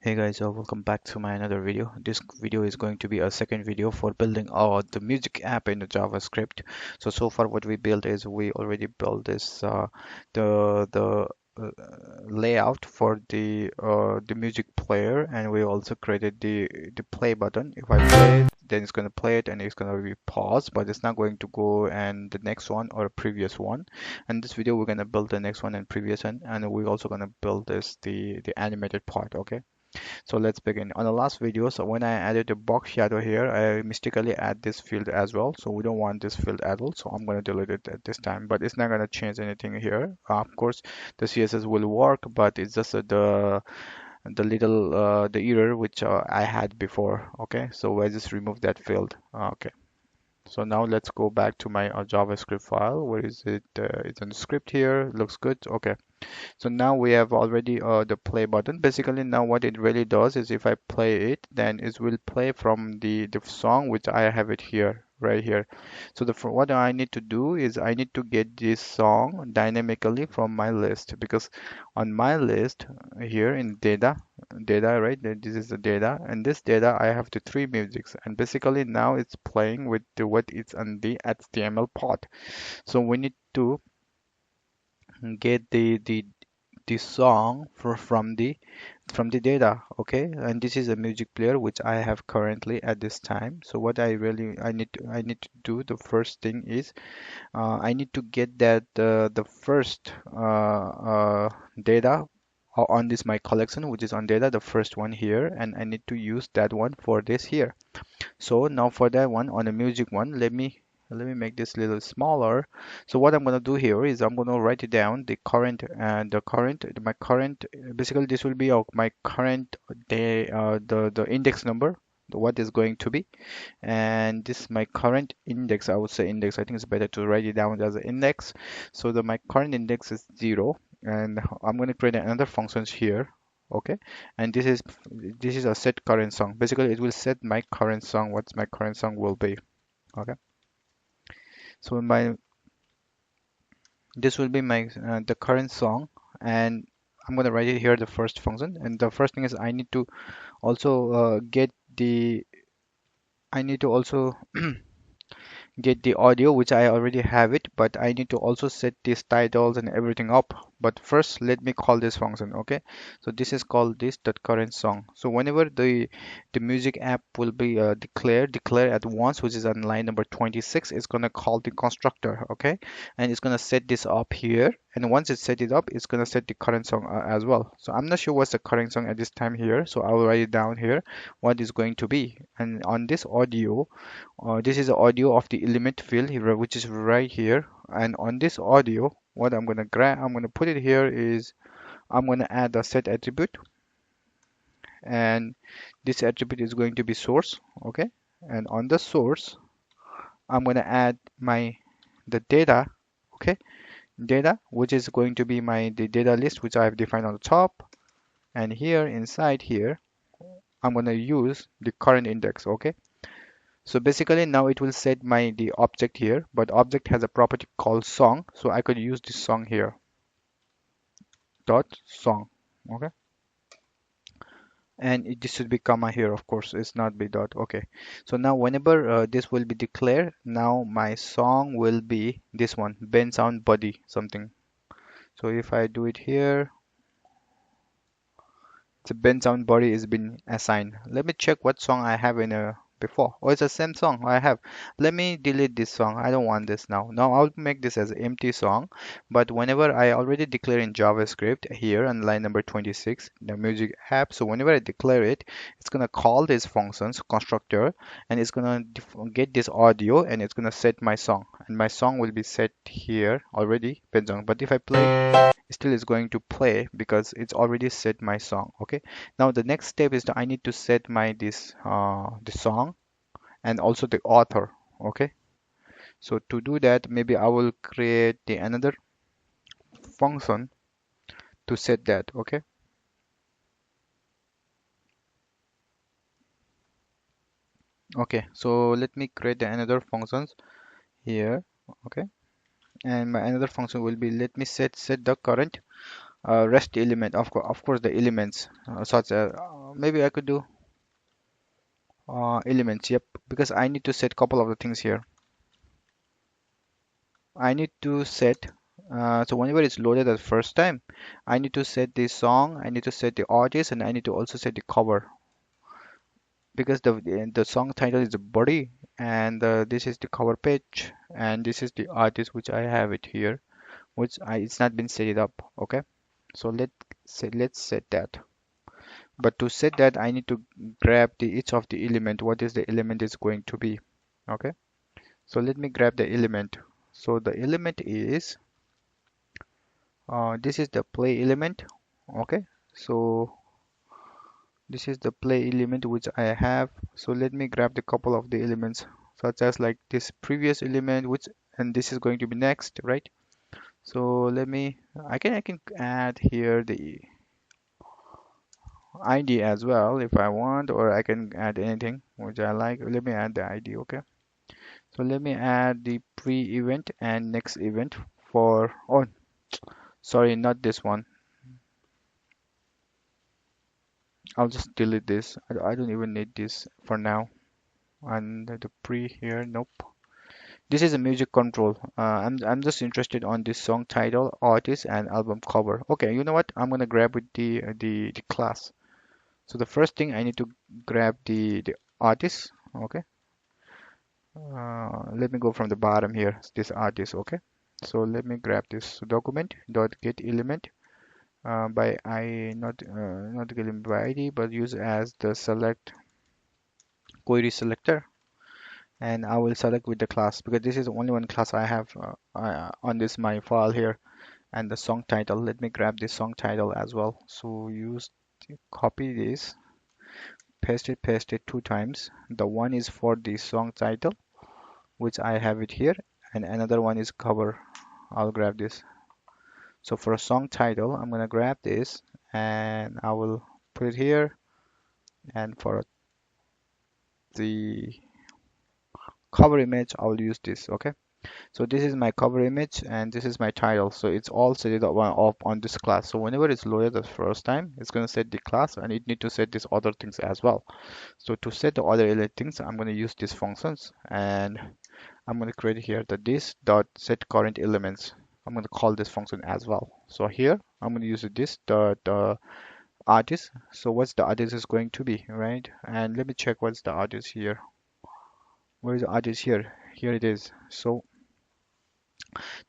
Hey guys, welcome back to my another video. This video is going to be a second video for building the music app in the JavaScript. So far what we built is we already built this the uh, layout for the music player, and we also created the play button. If I play it, then it's gonna play it and it's gonna be paused, but it's not going to go and the next one or previous one. And this video we're gonna build the next one and previous one, and we're also gonna build this the animated part. Okay. So let's begin. On the last video, so when I added the box shadow here, I mistakenly add this field as well. So we don't want this field at all. So I'm going to delete it at this time, but it's not going to change anything here. Of course, the CSS will work, but it's just the little the error which I had before. Okay, so I just remove that field. Okay. So now let's go back to my JavaScript file. Where is it? It's in the script here. Looks good. Okay. So now we have already the play button. Basically now what it really does is if I play it, then it will play from the song which I have it here, right here. So what I need to do is I need to get this song dynamically from my list, because on my list here in data, right? This is the data, and this data I have the three musics, and basically now it's playing with what is on the HTML part. So we need to get the song from the data. Okay, and this is a music player which I have currently at this time. So what I need to do, the first thing is I need to get that the first data on this my collection, which is on data, the first one here, and I need to use that one for this here. So now for that one, on the music one, let me make this a little smaller. So what I'm gonna do here is I'm gonna write it down the current and the current my current, basically this will be my current day, the index number, what is going to be, and this is my current index. I would say index. I think it's better to write it down as an index. So my current index is 0, and I'm going to create another functions here. Okay, and this is a set current song. Basically it will set my current song, what my current song will be. Okay, so my this will be my the current song, and I'm going to write it here, the first function. And the first thing is I need to also get the I need to also get the audio, which I already have it, but I need to also set these titles and everything up. But first let me call this function. Okay, so this is called this dot current song. So whenever the music app will be declare at once, which is on line number 26, it's going to call the constructor. Okay, and it's going to set this up here, and once it set it up, it's going to set the current song as well. So I'm not sure what's the current song at this time here, so I will write it down here what is going to be. And on this audio, this is the audio of the element field here, which is right here. And on this audio, what I'm gonna put it here is I'm gonna add a set attribute, and this attribute is going to be source. Okay, and on the source, I'm gonna add the data. Okay, data, which is going to be the data list, which I have defined on the top. And here inside here, I'm gonna use the current index. Okay. So basically now it will set the object here, but object has a property called song, so I could use this song here, dot song. Okay, and this should be comma here, of course it's not be dot. Okay, so now whenever this will be declared, now my song will be this one, bend sound body something. So if I do it here, the bend sound body is been assigned. Let me check what song I have in a before. Oh, it's the same song I have. Let me delete this song. I don't want this now. Now I'll make this as an empty song. But whenever I already declare in JavaScript here on line number 26, the music app. So whenever I declare it, it's gonna call this functions constructor, and it's gonna get this audio, and it's gonna set my song. And my song will be set here already, bend song. But if I play, still is going to play because it's already set my song. Okay, now the next step is that I need to set the song and also the author. Okay, so to do that, maybe I will create the another function to set that. Okay, okay, so let me create another functions here. Okay, and my another function will be, let me set the current rest element. Of course the elements such as maybe I could do elements. Yep, because I need to set couple of the things here. I need to set so whenever it's loaded the first time, I need to set the song, I need to set the artist, and I need to also set the cover because the song title is the body, and this is the cover page, and this is the artist which I have it here, which it's not been set it up. Okay, so let's set that. But to set that, I need to grab the each of the element. What is the element is going to be? Okay, so let me grab the element. So the element is this is the play element. Okay, so this is the play element which I have. So let me grab the couple of the elements such as like this previous element which, and this is going to be next, right? So let me, I can add here the ID as well if I want, or I can add anything which I like. Let me add the ID. Okay, so let me add the pre-event and next event for, oh sorry, not this one. I'll just delete this. I don't even need this for now. And the pre here, nope. This is a music control. I'm just interested on this song title, artist, and album cover. Okay, you know what? I'm gonna grab with the class. So the first thing I need to grab the artist. Okay. Let me go from the bottom here. This artist. Okay. So let me grab this document dot get element by I not get element by ID, but use as the select query selector, and I will select with the class because this is only one class I have on this my file here. And the song title, let me grab this song title as well. So copy this, paste it two times. The one is for the song title which I have it here, and another one is cover. I'll grab this. So for a song title I'm gonna grab this and I will put it here, and for the cover image I will use this. Okay, so this is my cover image and this is my title. So it's all set up on this class. So whenever it's loaded the first time, it's going to set the class, and it need to set these other things as well. So to set the other things, I'm going to use these functions, and I'm going to create here the this dot set current elements. I'm going to call this function as well. So here I'm going to use this dot artist. So what's the artist is going to be, right? And let me check what's the artist here. Where is the artist here? Here it is. So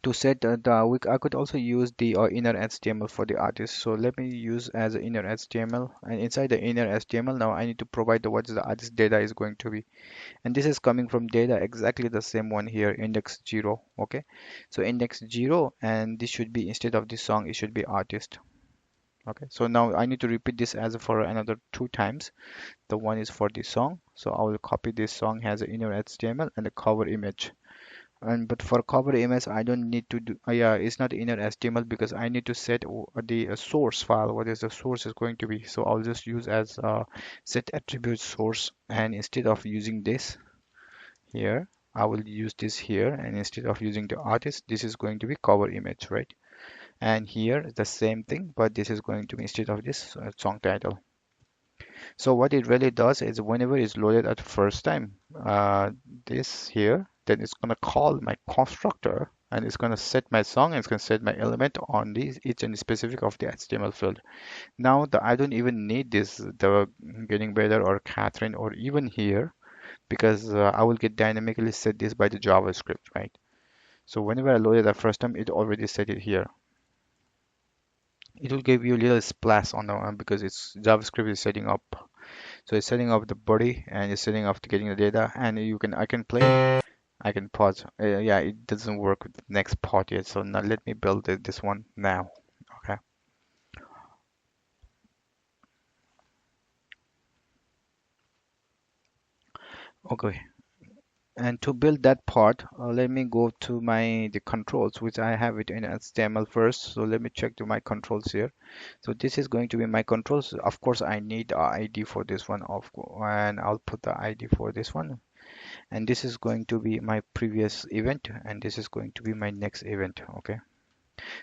to set I could also use the inner HTML for the artist. So let me use as an inner HTML, and inside the inner HTML now I need to provide the what the artist data is going to be, and this is coming from data exactly the same one here, index 0. Okay, so index 0, and this should be, instead of this song, it should be artist. Okay, so now I need to repeat this as for another two times. The one is for the song, so I will copy this song as an inner HTML and the cover image. And but for cover image I don't need to do yeah, it's not inner HTML because I need to set the source file, what is the source is going to be. So I'll just use as set attribute source, and instead of using this here I will use this here, and instead of using the artist, this is going to be cover image, right? And here the same thing, but this is going to be instead of this song title. So what it really does is whenever it's loaded at the first time, this here, then it's gonna call my constructor, and it's gonna set my song, and it's gonna set my element on these each and specific of the HTML field. Now I don't even need this, the getting better or Catherine or even here, because I will get dynamically set this by the JavaScript, right? So whenever I load it the first time, it already set it here. It will give you a little splash on the because it's JavaScript is setting up. So it's setting up the body and it's setting up to getting the data, and I can play, I can pause. Yeah, it doesn't work with the next part yet. So now let me build this one now. Okay. Okay. And to build that part, let me go to the controls, which I have it in HTML first. So let me check to my controls here. So this is going to be my controls. Of course, I need a ID for this one, and I'll put the ID for this one. And this is going to be my previous event, and this is going to be my next event. Okay,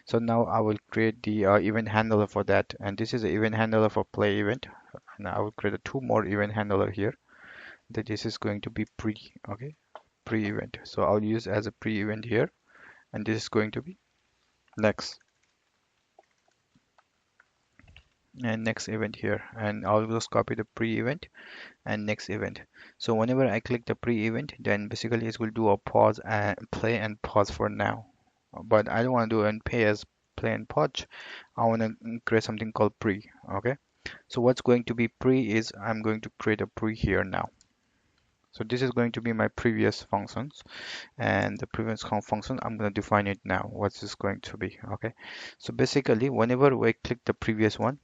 so now I will create the event handler for that, and this is the event handler for play event. and I will create a two more event handler here. That this is going to be pre, okay, pre-event. So I'll use as a pre-event here, and this is going to be next, and next event here, and I'll just copy the pre-event and next event. So whenever I click the pre-event, then basically it will do a pause and play and pause for now. But I don't want to do and pay as play and pause. I want to create something called pre. Okay. So what's going to be pre is I'm going to create a pre here now. So this is going to be my previous functions, and the previous function I'm going to define it now. What's this going to be? Okay. So basically, whenever we click the previous one,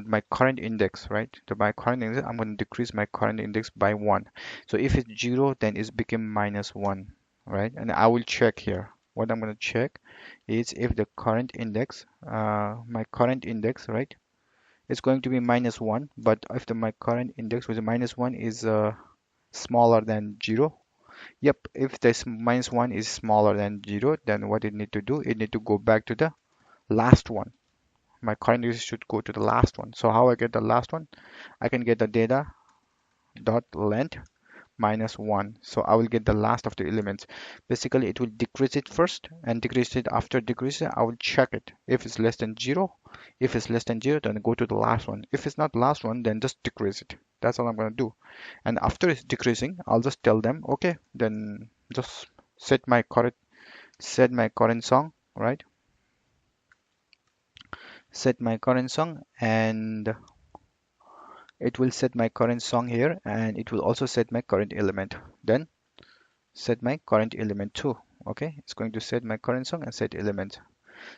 my current index, right? My current index, I'm going to decrease my current index by 1. So if it's 0, then it's become -1, right? And I will check here. What I'm going to check is if the current index, my current index, right? It's going to be -1, but if my current index with a -1 is smaller than 0, yep, if this -1 is smaller than 0, then what it need to do, it need to go back to the last one. My current index should go to the last one. So how I get the last one? I can get the data dot length -1. So I will get the last of the elements. Basically, it will decrease it first and decrease it. After decrease it, I will check it. If it's less than 0, if it's less than 0, then go to the last one. If it's not the last one, then just decrease it. That's all I'm going to do. And after it's decreasing, I'll just tell them, okay, then just set my current song, right? Set my current song, and it will set my current song here, and it will also set my current element. Then set my current element too. Okay, it's going to set my current song and set element.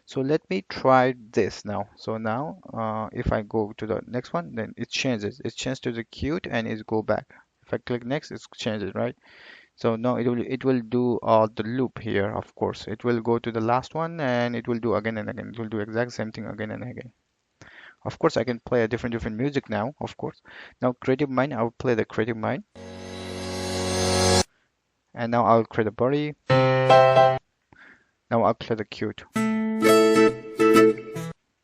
So let me try this now. So now if I go to the next one, then it changes. It changes to the cute and it go back. If I click next, it changes, right? So now it will do the loop here. Of course, it will go to the last one and it will do again and again. It will do exact same thing again and again. Of course, I can play a different music now. Of course, now Creative Mind, I will play the Creative Mind, and now I'll create a body. Now I'll play the cute.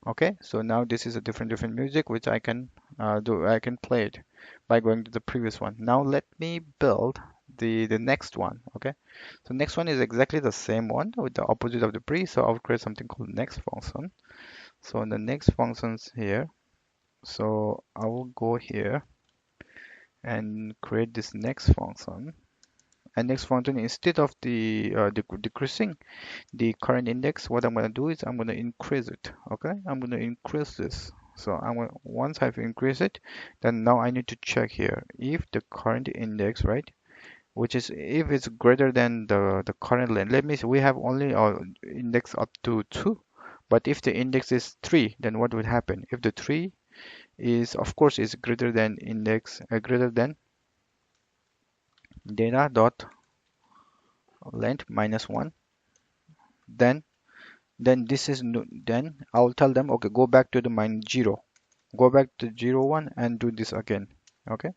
Okay, so now this is a different music which I can do. I can play it by going to the previous one. Now let me build the next one. Okay, so next one is exactly the same one with the opposite of the pre. So I'll create something called next function. So in the next functions here, so I will go here and create this next function. And next function, instead of the decreasing the current index, what I'm going to do is I'm going to increase it. Okay, I'm going to increase this. So once I've increased it, then now I need to check here if the current index, right, which is if it's greater than the current length. Let me see, we have only index up to 2, but if the index is 3, then what would happen? If the 3 is, of course, is greater than index, greater than data dot length -1, then this is no, then I'll tell them, okay, go back to the -0, go back to 0 1 and do this again. Okay,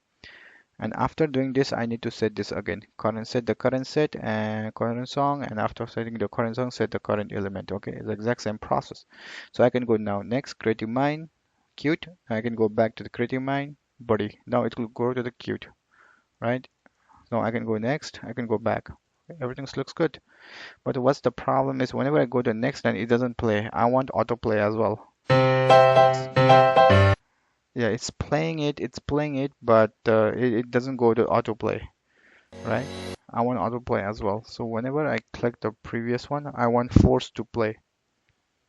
and after doing this, I need to set this again, current set the current set and current song, and after setting the current song, set the current element. Okay, it's the exact same process. So I can go now next Creative Mind cute. I can go back to the Creative Mind body. Now it will go to the cute, right? Now I can go next, I can go back. Everything looks good. But what's the problem is whenever I go to the next line, it doesn't play. I want autoplay as well. Yeah, it's playing it, but it doesn't go to autoplay, right? I want autoplay as well. So whenever I click the previous one, I want force to play.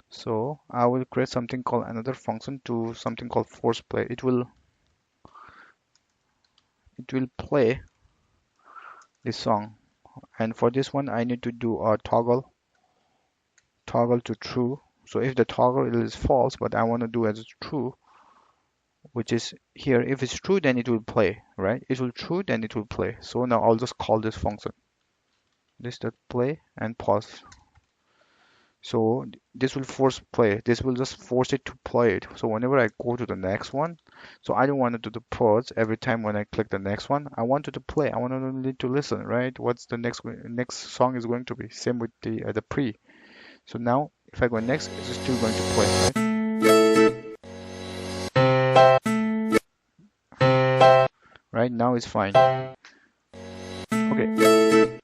So I will create something called another function to something called force play. It will play the song. And for this one, I need to do a toggle to true. So if the toggle is false, but I want to do as true, which is here, if it's true, then it will play, right? It will true, then it will play. So now I'll just call this function, this dot play and pause. So this will force play. This will just force it to play it. So whenever I go to the next one, so I don't want to do the pause every time when I click the next one. I want it to play. I want it to listen, right? What's the next song is going to be? Same with the pre. So now if I go next, it's still going to play, right? Right now it's fine. Okay.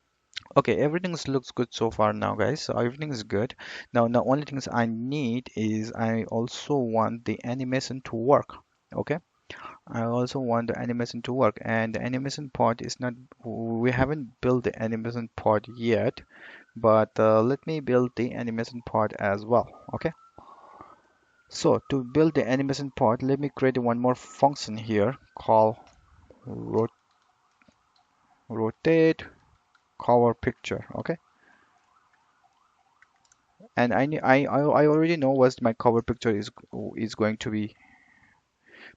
Okay, everything looks good so far now, guys. So everything is good. Now, the only things I need is I also want the animation to work. Okay, I also want the animation to work, and the animation part is not. We haven't built the animation part yet, but let me build the animation part as well. Okay. So to build the animation part, let me create one more function here called rot rotate cover picture. Okay, and I already know what my cover picture is going to be,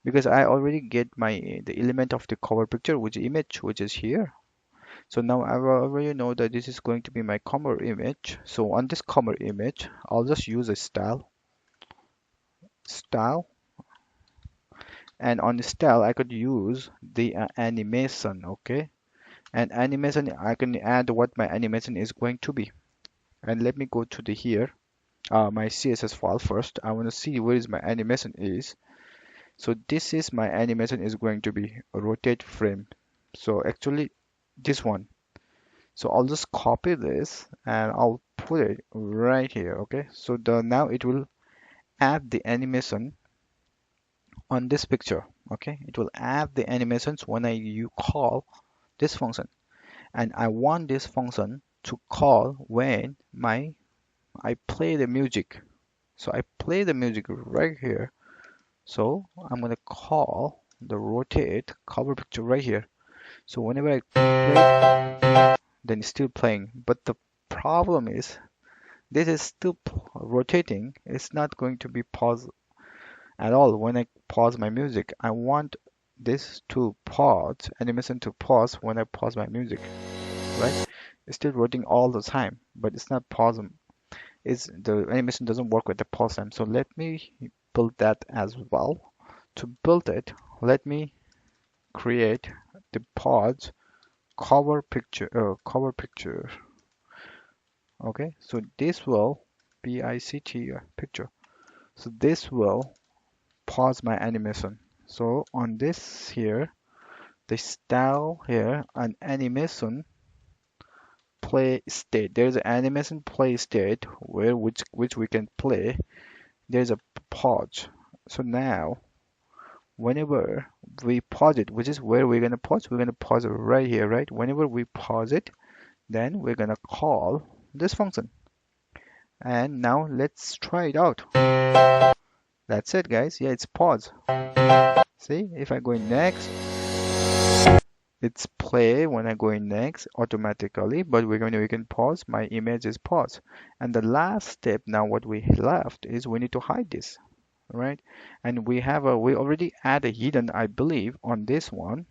because I already get the element of the cover picture, which image, which is here. So now I already know that this is going to be my cover image. So on this cover image, I'll just use a style, and on the style I could use the animation. Okay, and animation I can add what my animation is going to be. And let me go to the here, my CSS file first. I want to see where is my animation is. So this is my animation is going to be rotate frame. So actually this one. So I'll just copy this and I'll put it right here. Okay. So now it will add the animation on this picture. Okay. It will add the animations when you call this function. And I want this function to call when I play the music. So I play the music right here. So I'm gonna call the rotate cover picture right here. So whenever I play, then it's still playing. But the problem is this is still rotating. It's not going to be paused at all when I pause my music. I want this to pause, animation to pause when I pause my music, right? It's still rotating all the time, but it's not pausing. It's the animation doesn't work with the pause time. So let me build that as well. To build it, let me create the pause cover picture. Okay, so this will PICT picture. So this will pause my animation. So on this here, the style here, an animation play state. There's an animation play state where which we can play. There's a pause. So now whenever we pause it, which is where we're gonna pause it right here, right? Whenever we pause it, then we're gonna call this function. And now let's try it out. That's it, guys. Yeah, it's pause. See, if I go in next, it's play when I go in next automatically, but we can pause. My image is pause. And the last step now, what we left is we need to hide this, right? And we already add a hidden, I believe, on this one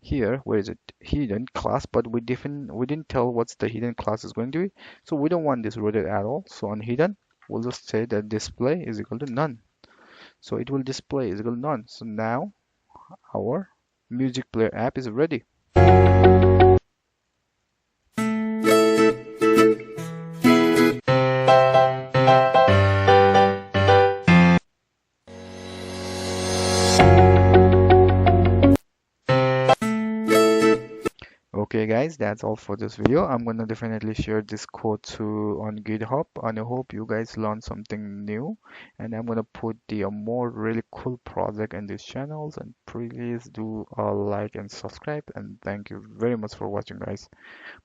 here. Where is it? Hidden class, but we didn't tell what's the hidden class is going to be. So we don't want this rotate at all. So on hidden, we'll just say that display is equal to none. So it will display is equal to none. So now our music player app is ready. Okay guys, that's all for this video. I'm gonna definitely share this code to on GitHub, and I hope you guys learned something new. And I'm gonna put the more really cool project in these channels, and please do like and subscribe, and thank you very much for watching guys.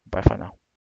Bye for now.